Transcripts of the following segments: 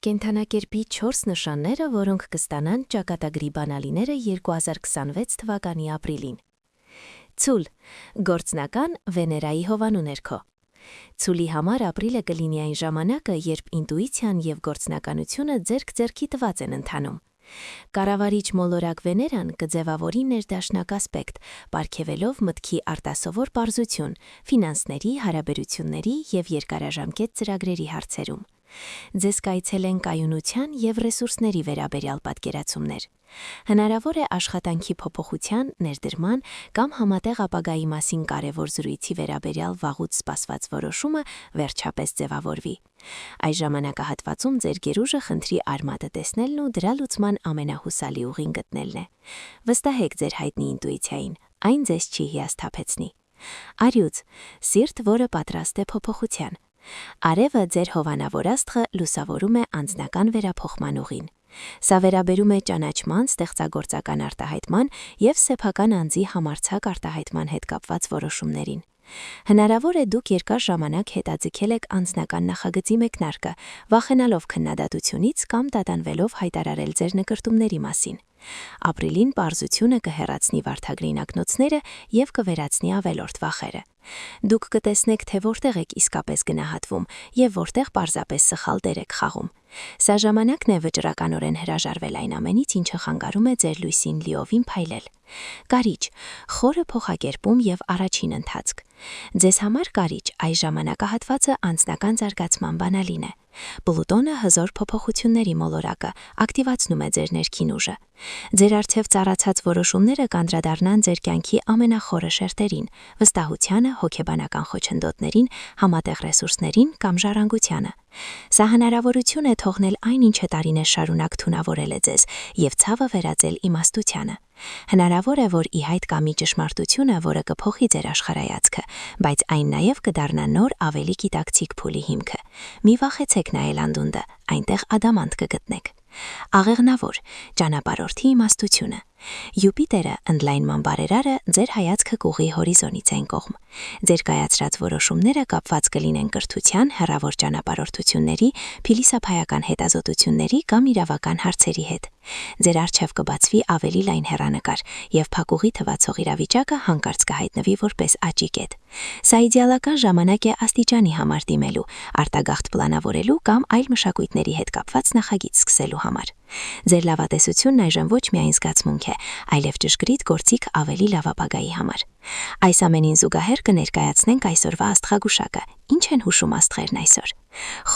Կենդանակերպի 4 նշանները, որոնք կստանան ճակատագրի բանալիները 2026 թվականի ապրիլին։ Ցուլ, գործնական Վեներայի հովանու ներքո։ Ցուլի համար ապրիլը կլինի այն ժամանակը, երբ ինտուիցիան և գործնականությունը ձեռք-ձեռքի տված են ընթանում։ Կառավարիչ մոլորակ Վեներան կձևավորի ներդաշնակ ասպեկտ, պարգևելով մտքի արտասովոր պարզություն, ֆինանսների, հարաբերությունների և երկարաժամկետ ծրագրերի հարցերում։ Ձեզ կայցել են կայունության և ռեսուրսների վերաբերյալ պատկերացումներ։ Հնարավոր է աշխատանքի փոփոխության, ներդրման կամ համատեղ ապագայի մասին կարևոր զրույցի վերաբերյալ վաղուց սպասված որոշումը վերջապես ձևավորվի։ Այս ժամանակահատվածում ձեր գերուժը խնդրի արմատը տեսնելն ու դրա լուծման ամենահուսալի ուղին գտնելն է։ Վստահեք ձեր հայտնի ինտուիցիային, այն ձեզ չի հիասթափեցնի։ Արյուծ, սիրտ, որը պատրաստ է փոփոխության։ Արևը ձեր հովանավոր աստղը լուսավորում է անձնական վերափոխման ուղին։ Սա վերաբերում է ճանաչման, ստեղծագործական արտահայտման և սեփական անձի համարձակ արտահայտման հետ կապված որոշումներին։ Հնարավոր է դուք երկար ժամանակ հետաձգել եք անձնական նախագծի մեկնարկը, վախենալով քննադատությունից կամ տատանվելով հայտարարել ձեր նկրտումների մասին։ Ապրիլին պարզությունը կհեռացնի վարդագրին ակնոցները և կվերացնի ավելորդ վախերը։ Դուք կտեսնեք, թե որտեղ եք իսկապես գնահատվում և որտեղ պարզապես սխալ դեր եք խաղում։ Սա ժամանակն է վճռականորեն հրաժարվել այն ամենից, ինչը խանգարում է ձեր լույսին լիովին փայլել։ Կարիճ, խորը փոխակերպում և առաջին ընթացք։ Ձեզ համար կարիճ, այս ժամանակահատվածը անձնական զարգացման բանալին է։ Պլուտոնը հզոր փոփոխությունների մոլորակը ակտիվացնում է ձեր ներքին ուժը։ Ձեր առջև ծառացած որոշումները կանդրադառնան ձեր կյանքի ամենախորը շերտերին, վստահությանը, հոգեբանական խոչընդոտներին, համատեղ ռեսուրսներին կամ ժառանգությանը։ Սա հնարավորություն է թողնել այն, ինչը տարիներ շարունակ թունավորել է ձեզ, և ցավը վերածել իմաստությանը։ Հնարավոր է, որ ի հայտ կամի ճշմարտությունը, որը կփոխի ձեր աշխարհայացքը, բայց այն նաև կդառնա նոր, ավելի գիտակցիկ փուլի հիմքը։ Մի վախեցեք նայել անդունդը, այնտեղ ադամանտ կգտնեք։ Աղեղնավոր, ճանապարհորդի իմաստությունը։ Յուպիտերը, ընդլայնման բարերարը, ձեր հայացքը կուղղի հորիզոնից այն կողմ։ Ձեր կայացրած որոշումները կապված կլինեն կրթության, հեռավոր ճանապարհորդությունների, փիլիսոփայական հետազոտությունների կամ իրավական հարցերի հետ։ Ձեր առջև կբացվի ավելի լայն հեռանկար, և փակուղի թվացող իրավիճակը հանկարծ կհայտնվի որպես աճի կետ։ Սա իդեալական ժամանակ է աստիճանի համար դիմելու, արտագաղթ պլանավորելու կամ այլ մշակույթների հետ կապված նախագիծ սկսելու համար։ Ձեր լավատեսությունն այժմ ոչ միայն զգացմունք է, այլև ճշգրիտ գործիք ավելի լավ ապագայի համար։ Այս ամենին զուգահեռ կներկայացնենք այսօրվա աստղագուշակը։ Ինչ են հուշում աստղերն այսօր։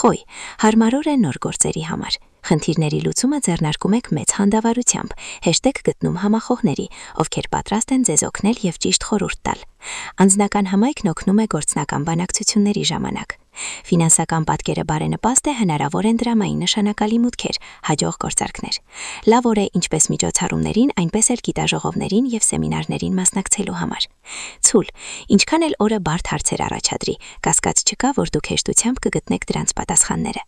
Խոյ, հարմարոր է նոր գործերի համար։ Խնդիրների լուծումը ձեռնարկում եք մեծ հանդավարությամբ, հեշտ գտնում համախոհների, ովքեր պատրաստ են ձեզ օգնել և ճիշտ խորհուրդ տալ։ Անձնական հմայքն օգնում է գործնական բանակցությունների ժամանակ։ Ֆինանսական պատկերը բարենպաստ է, հնարավոր են դրամային նշանակալի մուտքեր, հաջող գործարքներ։ Լավ օր է ինչպես միջոցառումներին, այնպես էլ գիտաժողովներին և սեմինարներին մասնակցելու համար։ Ցուլ, ինչքան էլ օրը բարդ հարցեր առաջադրի, կասկած չկա, որ դուք հեշտությամբ կգտնեք դրանց պատասխանները։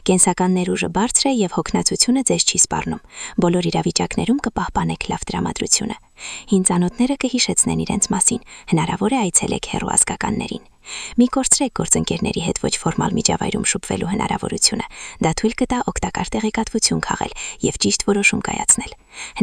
Կենսական ներուժը բարձր է և հոգնածությունը ձեզ չի սպառնում։ Բոլոր իրավիճակներում կպահպանեք լավ տրամադրությունը։ Հին ծանոթները կհիշեցնեն իրենց մասին, հնարավոր է այցելեք հեռու ազգականներին։ Մի կորցրեք գործընկերների հետ ոչ ֆորմալ միջավայրում շփվելու հնարավորությունը։ Դա թույլ կտա օգտակար տեղեկատվություն քաղել և ճիշտ որոշում կայացնել։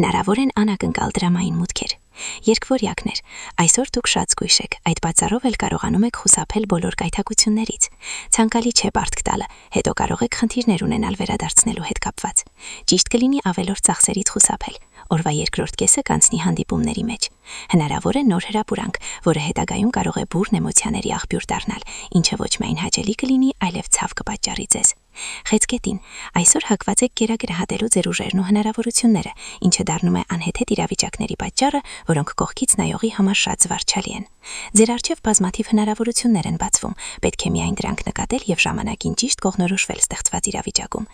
Հնարավոր են անակնկալ դրամային մուտքեր։ Երկվորյակներ, այսօր դուք շատ զգույշ եք, այդ պատճառով էլ կարողանում եք խուսափել բոլոր կայթակություններից։ Ցանկալի չէ պարտք տալը, հետո կարող եք խնդիրներ ունենալ վերադարձնելու հետ կապված։ Ճիշտ կլինի ավելորդ ծախսերից խուսափել։ Օրվա երկրորդ կեսը կանցնի հանդիպումների մեջ։ Հնարավոր է նոր հրապուրանք, որը հետագայում կարող է բուռն էմոցիաների աղբյուր դառնալ, ինչը ոչ միայն հաճելի կլինի, այլև ցավ կպատճառի ձեզ։ Խեցգետին, այսօր հակված եք կերակրահատելու ձեր ուժերն ու հնարավորությունները, ինչը դառնում է անհեթեթ իրավիճակների պատճառը, որոնք կողքից նայողի համար շատ զվարճալի են։ Ձեր առջև բազմաթիվ հնարավորություններ են բացվում, պետք է միայն դրանք նկատել և ժամանակին ճիշտ կողմնորոշվել ստեղծված իրավիճակում։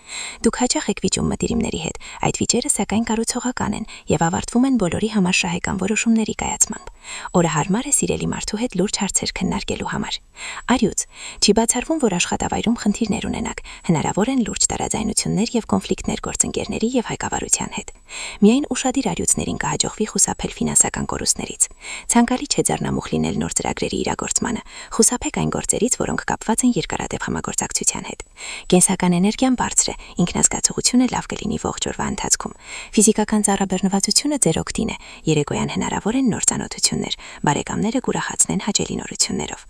Դուք հաճախ եք վիճում մտիրիմների հետ, այդ վիճերը սակայն կառուցողական են և ավարտվում են բոլորի համար շահեկան որոշումների կայացմամբ։ Օրը հարմար է սիրելի մարդու հետ լուրջ հարցեր քննարկելու համար։ Արյուծ, չի բացառվում, որ աշխատավայրում խնդիրներ ունենաք, Հնարավոր են լուրջ տարաձայնություններ եւ կոնֆլիկտներ գործընկերների եւ հայկավարության հետ։ Միայն ուշադիր առյուծներին կհաջողվի խուսափել ֆինանսական կորուստներից։ Ցանկալի չէ ձեռնամուխ լինել նոր ծրագրերի իրագործմանը։ Խուսափեք այն գործերից, որոնք կապված են երկարատև համագործակցության հետ։ Կենսական էներգիան բարձր է, ինքնազգացողությունը լավ կլինի ողջ օրվա ընթացքում։ Ֆիզիկական ծառաբեռնվածությունը ձեր օգտին է, երեկոյան հնարավոր են նոր ծանոթություններ, բարեկամները կուրախացնեն հաճելի նորություններով։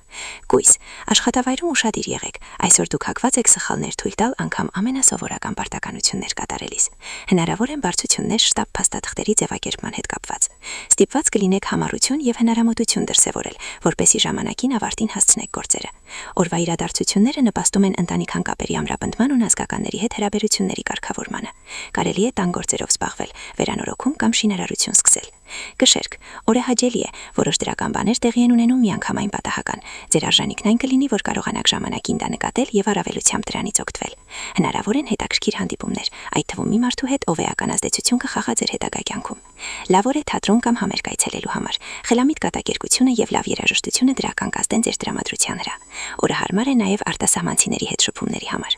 Կույս, աշխատավայրում ուշադիր եղեք, այսօր դուք հակված եք սխալներ թույլ տալ անգամ ամենասովորական պարտականություններ կատարելիս։ Հնարավոր են բարձություններ շտապ փաստաթղթերի ձևակերպման հետ կապված։ Ստիպված կլինեք համառություն եւ հնարամտություն դրսեւորել, որպեսզի ժամանակին ավարտին հասցնեք գործերը։ Օրվա իրադարձությունները նպաստում են ընտանիքան կապերի ամրապնդման ու ազգականների հետ հրաբերությունների կարգավորմանը։ Կարելի է տան գործերով զբաղվել, վերանորոգում կամ շինարարություն սկսել։ Կշերք, օրը հաճելի է, որոշ դրական բաներ տեղի են ունենում միանգամայն պատահական։ Ձեր արժանիքն այն կլինի, որ կարողանաք ժամանակին դա նկատել եւ առավելությամբ դրանից օգտվել։ Հնարավոր են հետաքրքիր հանդիպումներ, այդ թվում մի մարդու հետ, ով էական ազդեցություն կխաղա ձեր հետագա կյանքում։ Լավ օր է թատրոն կամ համերգ այցելելու համար։ Խելամիտ կատակերգությունը եւ լավ երաժշտությունը դրական կազդեն ձեր տրամադրության վրա։ Օրը հարմար է նաեւ արտասահմանցիների հետ շփումների համար։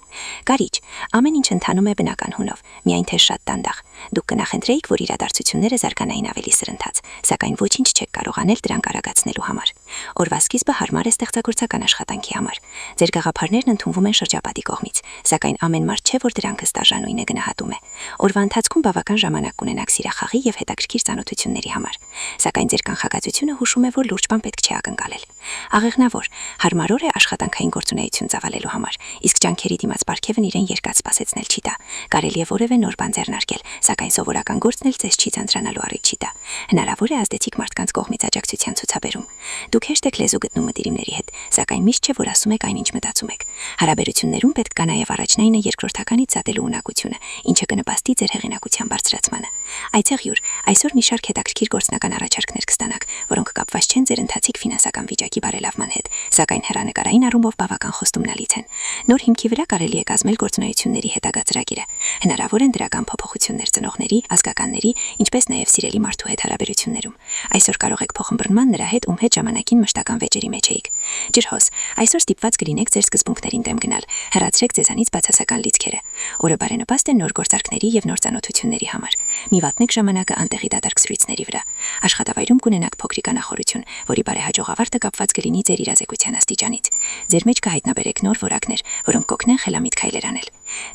Կարիճ, ամեն ինչ ընթանում է բնական հունով, միայն թե շատ դանդաղ։ Դուք կնախընտրեիք, որ իրադարձությունները զարգանային ավելի սրընթաց, սակայն ոչինչ չեք կարող անել դրանք արագացնելու համար։ Օրվա սկիզբը հարմար է ստեղծագործական աշխատանքի համար։ Ձեր գաղափարներն ընդունվում են շրջապատի կողմից, սակայն ամեն մարդ չէ, որ դրանք ըստաժանույնը գնահատում է։ Օրվա ընթացքում բավական ժամանակ կունենաք սիրախաղի եւ հետաքրքիր ծանոթությունների համար։ Սակայն ձեր կանխագացությունը հուշում է, որ լուրջ բան պետք չէ ակնկալել։ Աղեղնավոր, հարմար օր է աշխատանքային գործունեություն ծավալելու համար, իսկ ջանքերի դիմաց պարգևն իրեն երկած սպասեցնել չի տա։ Կարելի է որևէ նոր բան ձեռնարկել, սակայն սովորական գործն էլ ձեզ չի ցանցրանալու առիթ չի տա։ Հնարավոր է ազդեցիկ մարդկանց կողմից աջակցության ցուցաբերում։ Դուք հեշտ եք լեզու գտնում մտերիմների հետ, սակայն միշտ չէ, որ ասում եք այնինչ մտածում եք։ Հարաբերություններում պետք կա նաև առաջնայինը երկրորդականից զատելու ունակությունը, ինչը կնպաստի ձեր հեղինակության բարձրացմանը։ Այցեղ յուր, այսօր մի շարք հետաքրքիր գործնական առաջարկներ կստանաք, որոնք կապված չեն ձեր ընթացիկ ֆինանսական վիճակի բարելավման հետ, սակայն հեռանկարային առումով բավական խոստումնալից են։ Նոր հիմքի վրա կարելի է կազմել գործունեությունների հետագա ծրագիրը։ Հնարավոր են դրական փոփոխություններ ծնողների, ազգականների, ինչպես նաև սիրելի մարդու հետ հարաբերություններում։ Այսօր կարող եք փոխըմբռնման նրա հետ, ում հետ ժամանակին մշտական վեճերի մեջ էիք։ Ջրհոս, այսօր ստիպված կլինեք ձեր սկզբունքներին դեմ գնալ։ Հեռացրեք ձեզանից բացասական լիցքերը։ Օրը բարենպաստ է նոր գործարքների եւ նոր ծանոթությունների համար։ Մի վատնեք ժամանակը անտեղի դատարկ զրույցների վրա։ Աշխատավայրում կունենաք փոքրիկ անախորություն, որի բարեհաջող ավարտը կապված կլինի ձեր իրազեկության աստիճանից։ Ձեր մեջ կհայտնաբերեք նոր որակներ, որոնք կօգնեն խելամիտ քայլեր անել։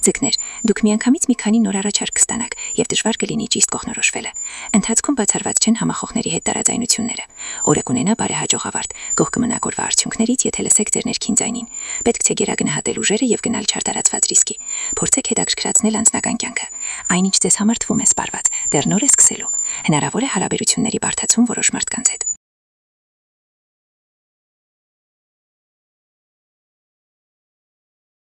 Ձկներ, դուք միանգամից մի քանի նոր առաջարկ կստանաք եւ դժվար կլինի ճիշտ կողնորոշվելը։ Ընթացքում բացառված չեն համախոհների հետ տարաձայնությունները։ Օրը կունենա բարեհաջող ավարտ, գոհ կմնաք օրվա արդյունքներից, եթե լսեք ձեր ներքին ձայնին։ Պետք չէ գերագնահատել ուժերը եւ գնալ չարտարացված ռիսկի։ Փորձեք հետաքրքրացնել անձնական կյանքը։ Այնինչ ձեզ համար թվում է սպառված, դեռ նոր է սկսելու։ Հնարավոր է հարաբերությունների բարդացում որոշ մարդկանց հետ։